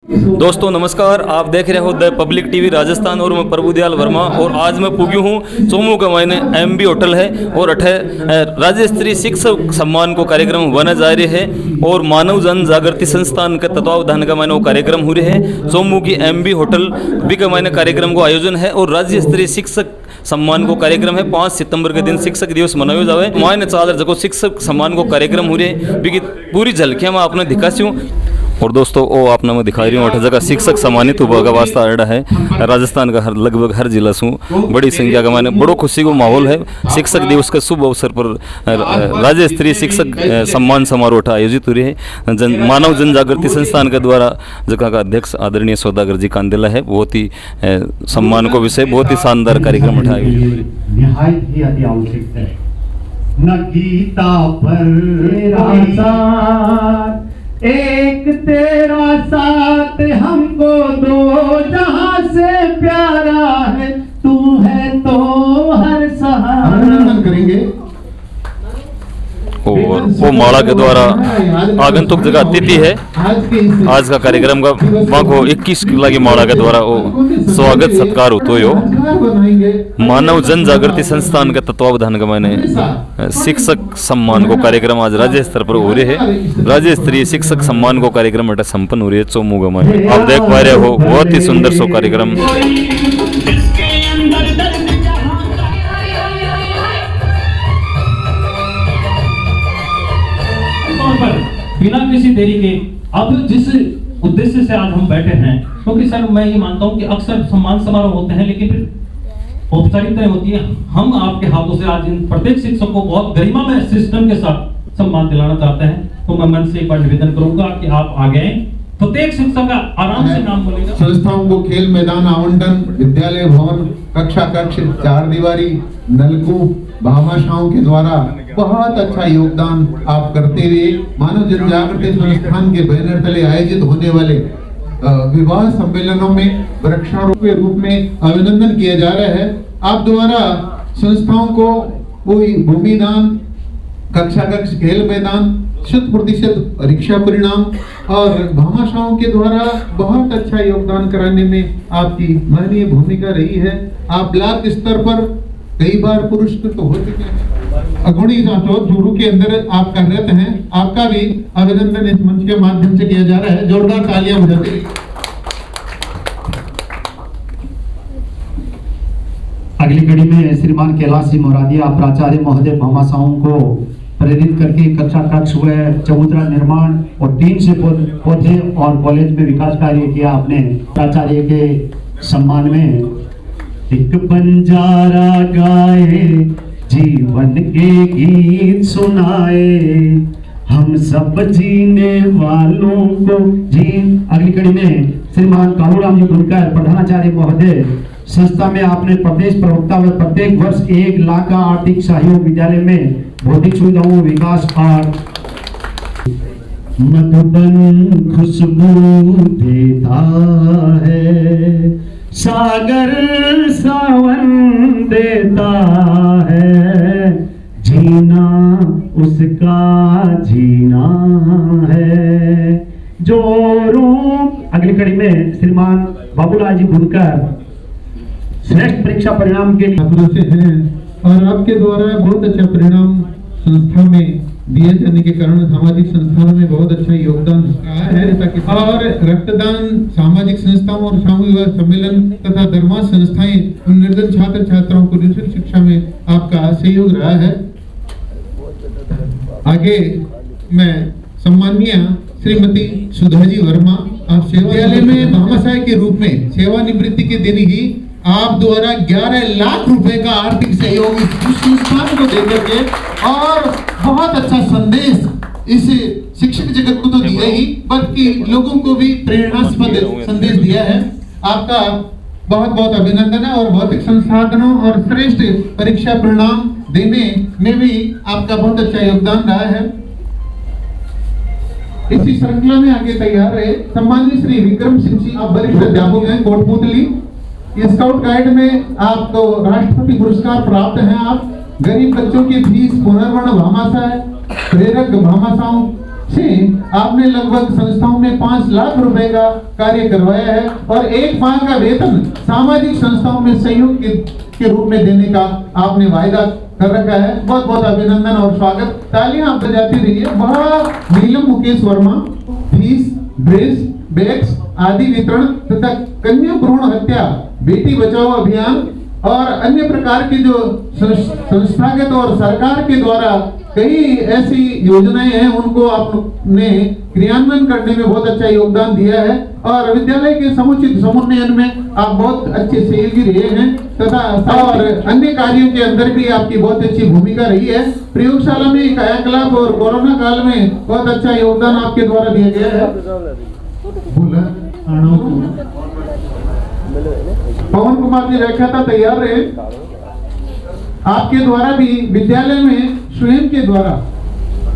दोस्तों नमस्कार, आप देख रहे हो द पब्लिक टीवी राजस्थान और मैं प्रभुदयाल वर्मा। और आज मैं पुगी हूँ सोमू का मायने एमबी होटल है और अठे राज्य स्तरीय शिक्षक सम्मान को कार्यक्रम होने जा रहे है और मानव जन जागृति संस्थान के तत्वावधान का मायने वो कार्यक्रम हो रहे हैं। सोमू की एमबी होटल भी का मायने कार्यक्रम को आयोजन है और राज्य स्तरीय शिक्षक सम्मान को कार्यक्रम है। 5 सितंबर के दिन शिक्षक दिवस मनाया जावे। मायने चाल जगह शिक्षक सम्मान को कार्यक्रम हो रहे पूरी झलकियाँ मैं आपने दिखासी हूँ। और दोस्तों वो आपने मैं दिखा रही हूँ अठ जगह शिक्षक सम्मानित हुआ का वास्ता अड़ा है राजस्थान का लगभग हर जिला से बड़ी संख्या का माने बड़ो खुशी को माहौल है। शिक्षक दिवस के शुभ अवसर पर राज्य स्तरीय शिक्षक सम्मान समारोह आयोजित हो रही है। मानव जन जागृति संस्थान के द्वारा जगह का अध्यक्ष आदरणीय सौदागर जी कांदेला है। बहुत ही सम्मान को विषय बहुत ही शानदार कार्यक्रम उठाया एक तेरा साथ हमको दो जहां से प्यारा है तू है तो हर सहारा करेंगे। और वो माला के द्वारा आगंतुक जगह अतिथि है आज का कार्यक्रम का वहाँ को 21 किला की माला के द्वारा वो स्वागत सत्कार होते हो। मानव जन जागृति संस्थान के तत्वावधान का मैंने शिक्षक सम्मान को कार्यक्रम आज राज्य स्तर पर हो रहे है। राज्य स्तरीय शिक्षक सम्मान को कार्यक्रम अटा संपन्न हो रही है चोमू का मैंने आप देख पा रहे हो बहुत ही सुंदर सो कार्यक्रम। बिना किसी देरी के अब जिस उद्देश्य से आज हम बैठे हैं, क्योंकि सर मैं ये मानता हूं कि अक्सर सम्मान समारोह होते हैं लेकिन फिर औपचारिकताएं होती है। हम आपके हाथों से आज इन प्रत्येक शिक्षक को बहुत गरिमा में सिस्टम के साथ सम्मान दिलाना चाहते हैं। तो मैं मन से एक बार निवेदन करूंगा कि आप आ गए। प्रत्येक शिक्षक का आराम से नाम बोलेगा। संस्थाओं को खेल मैदान आवंटन, विद्यालय भवन, कक्षा कक्ष, 4 दीवारी, नलकूप, भामाशाहों के द्वारा बहुत अच्छा योगदान आप करते हुए मानव जन जागृति संस्थान के बैनर तले आयोजित होने वाले विवाह सम्मेलनों में वृक्षारोपण के रूप में अभिनंदन किया जा रहा है। आप द्वारा संस्थाओं को कोई भूमि दान, कक्षा कक्ष, खेल मैदान, 100% परीक्षा परिणाम और भामाशाहों के द्वारा बहुत अच्छा योगदान कराने में आपकी महनीय भूमिका रही है। आप ब्लॉक स्तर पर कई बार पुरस्कृत हो चुके हैं। अगुणी जांचौर चूरू के अंदर आप कार्यरत हैं। आपका भी अभिनंदन इस मंच के माध्यम से किया जा रहा है। जोरदार तालियां बजाते रहिए। अगली कड़ी में श्रीमान कैलाश जी मोरादिया प्राचार्य महोदय भामाशाहों को प्रेरित करके कक्षा कक्ष व चबूतरा निर्माण और 300 पौधे और कॉलेज में विकास कार्य किया अपने प्राचार्य के सम्मान में। एक बंजारा गाए जीवन के गीत सुनाए हम सब जीने वालों को जी। अगली कड़ी में श्रीमान कालूराम जी गुरकर प्रधानाचार्य महोदय संस्था में आपने प्रदेश प्रवक्ता व प्रत्येक वर्ष 1 लाख का आर्थिक सहयोग विद्यालय में भौतिक सुविधाओं विकास और मधुबन खुशबू देता है सागर सावन देता है जीना उसका जीना है जो रूप। अगली कड़ी में श्रीमान बाबूलाल जी गुरकर श्रेष्ठ परीक्षा परिणाम के लिए हैं और आपके द्वारा बहुत अच्छा परिणाम संस्था में दिए जाने के कारण सामाजिक संस्थानों में बहुत अच्छा योगदान है। और रक्तदान, सामाजिक संस्थाओं और सामूहिक सम्मेलन तथा धर्मार्थ संस्थाएं निर्धन छात्र छात्राओं को निःशुल्क शिक्षा में आपका सहयोग रहा है। आगे मैं सम्माननीय श्रीमती सुधा जी वर्मा, आप सेवालय में भामाशाह के रूप में सेवानिवृत्ति के दिन ही आप द्वारा 11 लाख रुपए का आर्थिक सहयोग इस संस्थान को देकर के और बहुत अच्छा संदेश इस शिक्षक जगत को तो दिया ही बल्कि लोगों को भी प्रेरणास्पद संदेश दिया है। आपका बहुत बहुत अभिनंदन है और भौतिक संसाधनों और श्रेष्ठ परीक्षा परिणाम देने में भी आपका बहुत अच्छा योगदान रहा है। इसी श्रृंखला में आगे तैयार रहे सम्मानित श्री विक्रम सिंह जी, आप वरिष्ठ अध्यापक हैं कोटपुतली। स्काउट गाइड में आपको राष्ट्रपति पुरस्कार प्राप्त हैं। आप गरीब बच्चों की फीस पुनर्वर्ण भामाशाह, प्रेरक भामाशाहों से आपने लगभग संस्थाओं में 5 लाख रुपए का कार्य करवाया है और 1 माह का वेतन सामाजिक संस्थाओं में सहयोग के रूप में देने का आपने वायदा कर रखा है। बहुत बहुत अभिनंदन और स्वागत। तालियां आप बजाती रहिए। वह Neelam Mukesh Verma fees, dress, bags आदि वितरण तथा कन्या भ्रूण हत्या, बेटी बचाओ अभियान और अन्य प्रकार की जो संस्थागत और सरकार के द्वारा कई ऐसी योजनाएं हैं, उनको आपने क्रियान्वयन करने में बहुत अच्छा योगदान दिया है और विद्यालय के समुचित समुन्नयन में आप बहुत अच्छे सहयोगी रहे हैं तथा और अन्य कार्यों के अंदर भी आपकी बहुत अच्छी भूमिका रही है। प्रयोगशाला में कायाकल्प और कोरोना काल में बहुत अच्छा योगदान आपके द्वारा दिया गया है। पवन कुमार जी व्याख्याता तैयार रहे। आपके द्वारा भी विद्यालय में स्वयं के द्वारा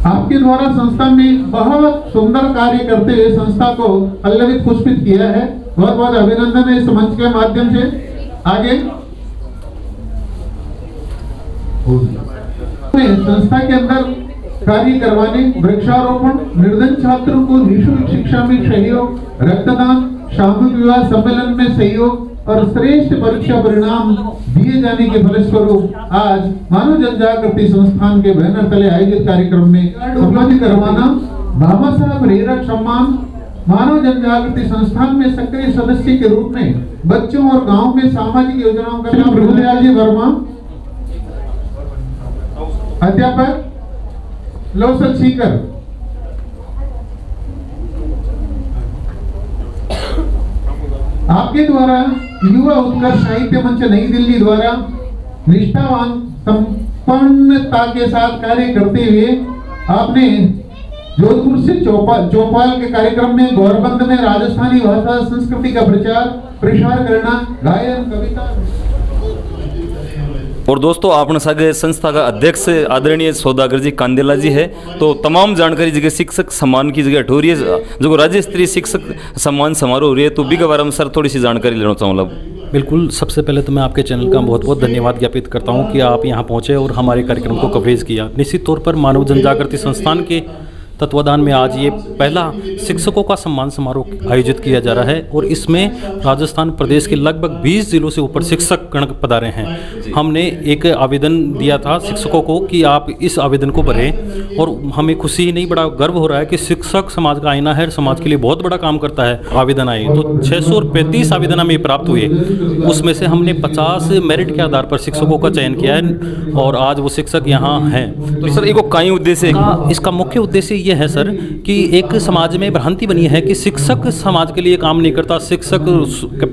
आपके द्वारा संस्था में बहुत सुंदर कार्य करते हुए संस्था को पल्लवित पुष्पित किया है। बहुत बहुत अभिनंदन है इस मंच के माध्यम से। आगे संस्था के अंदर कार्य करवाने, वृक्षारोपण, निर्धन छात्रों को निःशुल्क शिक्षा में सहयोग, रक्तदान, सामूहिक विवाह सम्मेलन में सहयोग और श्रेष्ठ परीक्षा परिणाम दिए जाने के फलस्वरूप आज मानव जन जागृति संस्थान के बैनर तले आयोजित कार्यक्रम में उपलब्धि करवाना, भामा साहब प्रेरक सम्मान, मानव जन जागृति संस्थान में सक्रिय सदस्य के रूप में बच्चों और गांव में सामाजिक योजनाओं का नाम प्रभुदयाल जी वर्मा अध्यापक लोसल सीकर। आपके द्वारा युवा उत्कर्ष साहित्य मंच नई दिल्ली द्वारा निष्ठावान संपन्नता के साथ कार्य करते हुए आपने जोधपुर से चौपाल के कार्यक्रम में गौरबंद में राजस्थानी भाषा संस्कृति का प्रसार करना, गायन, कविता। और दोस्तों आपने सागे संस्था का अध्यक्ष आदरणीय सौदागर जी कांदेला जी है। तो तमाम जानकारी जगह शिक्षक सम्मान की जगह ठोरी है जो राज्य स्तरीय शिक्षक सम्मान समारोह हो रही है, तो बिग बारे में सर थोड़ी सी जानकारी लेना चाहूँगा। बिल्कुल, सबसे पहले तो मैं आपके चैनल का बहुत बहुत धन्यवाद ज्ञापित करता हूं कि आप यहां पहुंचे और हमारे कार्यक्रम को कवरेज किया। निश्चित तौर पर मानव जन जागृति संस्थान के तत्वाधान में आज ये पहला शिक्षकों का सम्मान समारोह आयोजित किया जा रहा है और इसमें राजस्थान प्रदेश के लगभग 20 जिलों से ऊपर शिक्षक गण पधारे हैं। हमने एक आवेदन दिया था शिक्षकों को कि आप इस आवेदन को भरें और हमें खुशी ही नहीं, बड़ा गर्व हो रहा है कि शिक्षक समाज का आईना है, समाज के लिए बहुत बड़ा काम करता है। आवेदन आए तो 635 आवेदन हमें प्राप्त हुए, उसमें से हमने 50 मेरिट के आधार पर शिक्षकों का चयन किया है और आज वो शिक्षक यहाँ हैं। तो सर एक कई उद्देश्य, इसका मुख्य उद्देश्य ये है सर कि एक समाज में भ्रांति बनी है कि शिक्षक समाज के लिए काम नहीं करता, शिक्षक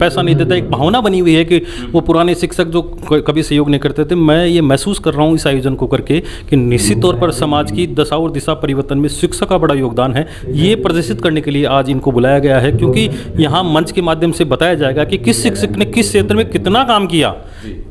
पैसा नहीं देता। एक भावना बनी हुई है कि वो पुराने शिक्षक जो कभी सहयोग नहीं करते थे। मैं ये महसूस कर रहा हूँ इस आयोजन को करके कि निश्चित तौर पर समाज की दशा और दिशा परिवर्तन में शिक्षक का बड़ा योगदान है। ये प्रदर्शित करने के लिए आज इनको बुलाया गया है, क्योंकि यहाँ मंच के माध्यम से बताया जाएगा कि किस शिक्षक ने किस क्षेत्र में कितना काम किया।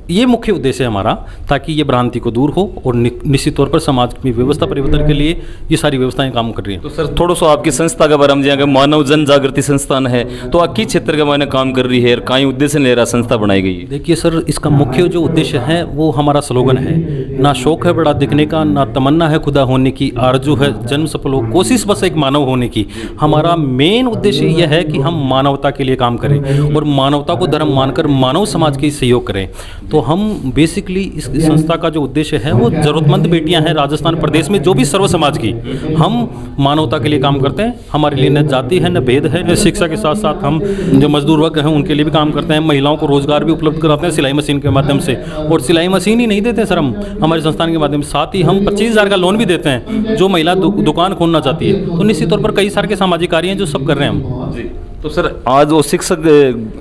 ये मुख्य उद्देश्य है हमारा, ताकि ये भ्रांति को दूर हो और निश्चित तौर पर समाज में व्यवस्था परिवर्तन के लिए ये सारी व्यवस्थाएं काम कर रही हैं। तो सर थोड़ा सा आपकी संस्था के बारे में जाएंगे। मानव जन जागृति संस्थान है तो आप किस क्षेत्र के मायने काम कर रही है और कई उद्देश्य ले रहा संस्था बनाई गई है? देखिए सर, इसका मुख्य जो उद्देश्य है वो हमारा स्लोगन है, ना शौक है बड़ा दिखने का, ना तमन्ना है खुदा होने की, आरजू है जन्म सफल हो, कोशिश बस एक मानव होने की। हमारा मेन उद्देश्य यह है कि हम मानवता के लिए काम करें और मानवता को धर्म मानकर मानव समाज के सहयोग करें। तो हम बेसिकली इस संस्था का जो उद्देश्य है वो जरूरतमंद बेटियां हैं राजस्थान प्रदेश में, जो भी सर्व समाज की, हम मानवता के लिए काम करते हैं। हमारे लिए न जाति है न भेद है, न शिक्षा के साथ साथ हम जो मजदूर वर्ग हैं उनके लिए भी काम करते हैं। महिलाओं को रोजगार भी उपलब्ध कराते हैं सिलाई मशीन के माध्यम से, और सिलाई मशीन ही नहीं देते सर हम हमारे संस्थान के माध्यम से, साथ ही हम 25,000 का लोन भी देते हैं जो महिला दुकान खोलना चाहती है। तो निश्चित तौर पर कई सारे के सामाजिक कार्य हैं जो सब कर रहे हैं हम। तो सर आज वो शिक्षक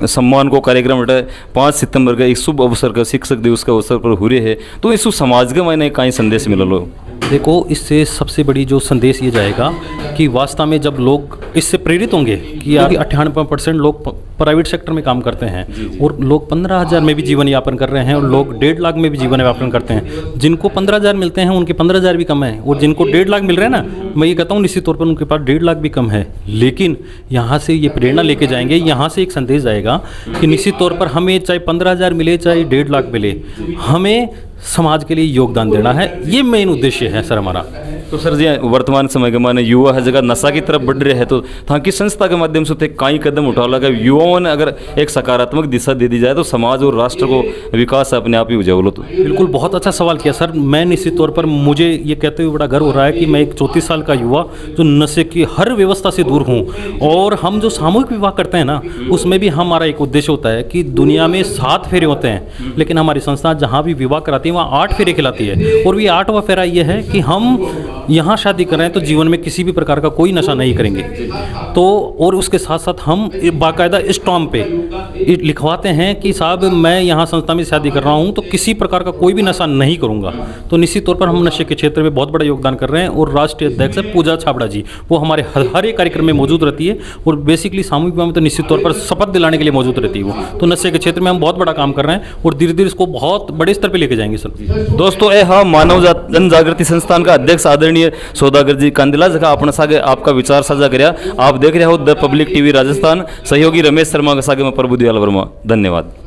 सम्मान को कार्यक्रम 5 सितंबर का एक शुभ अवसर का शिक्षक दिवस का अवसर पर हो रहे है, तो इस समाज के मैंने कहीं संदेश मिला लो? देखो, इससे सबसे बड़ी जो संदेश ये जाएगा कि वास्तव में जब लोग इससे प्रेरित होंगे कि 98% लोग प्राइवेट सेक्टर में काम करते हैं और लोग 15,000 में भी जीवन यापन कर रहे हैं और लोग 1.5 लाख में भी जीवन यापन करते हैं। जिनको 15,000 मिलते हैं उनके 15,000 भी कम है, और जिनको 1.5 लाख मिल रहे हैं ना, मैं ये कहता हूँ निश्चित तौर पर उनके पास 1.5 लाख भी कम है। लेकिन यहाँ से ये प्रेरणा लेके जाएंगे, यहाँ से एक संदेश जाएगा कि निश्चित तौर पर हमें चाहे 15,000 मिले चाहे 1.5 लाख मिले, हमें समाज के लिए योगदान देना है। ये मेन उद्देश्य है सर हमारा। तो सर जी वर्तमान समय के माने युवा है जगह नशा की तरफ बढ़ रहे हैं, तो था की संस्था के माध्यम से कई कदम उठा लगा युवाओं ने अगर एक सकारात्मक दिशा दे दी जाए तो समाज और राष्ट्र को विकास अपने आप ही हो जाए। तो बिल्कुल बहुत अच्छा सवाल किया सर। मैं निश्चित तौर पर मुझे ये कहते हुए बड़ा गर्व हो रहा है कि मैं एक 34 साल का युवा जो नशे की हर व्यवस्था से दूर हूँ। और हम जो सामूहिक विवाह करते हैं ना, उसमें भी हमारा एक उद्देश्य होता है कि दुनिया में 7 फेरे होते हैं, लेकिन हमारी संस्था जहाँ भी विवाह कराती है वहाँ 8 फेरे खिलाती है। और ये 8वां फेरा ये है कि हम यहाँ शादी कर रहे हैं तो जीवन में किसी भी प्रकार का कोई नशा नहीं करेंगे। तो और उसके साथ साथ हम बाकायदा स्टॉम्प पे लिखवाते हैं कि साहब मैं यहाँ संस्था में शादी कर रहा हूँ तो किसी प्रकार का कोई भी नशा नहीं करूँगा। तो निश्चित तौर पर हम नशे के क्षेत्र में बहुत बड़ा योगदान कर रहे हैं। और राष्ट्रीय अध्यक्ष है पूजा छाबड़ा जी, वो हमारे हर एक कार्यक्रम में मौजूद रहती है। और बेसिकली सामूहिक विवाह में तो निश्चित तौर पर शपथ दिलाने के लिए मौजूद रहती है वो। तो नशे के क्षेत्र में हम बहुत बड़ा काम कर रहे हैं और धीरे धीरे इसको बहुत बड़े स्तर पर लेके जाएंगे सर। दोस्तों ए हाँ मानव जन जागृति संस्थान का अध्यक्ष आदरणीय सौदागर जी कांदिला जगह अपना सागे आपका विचार साझा करया। आप देख रहे हो द पब्लिक टीवी राजस्थान, सहयोगी रमेश शर्मा के सागे में प्रभुदयाल वर्मा। धन्यवाद।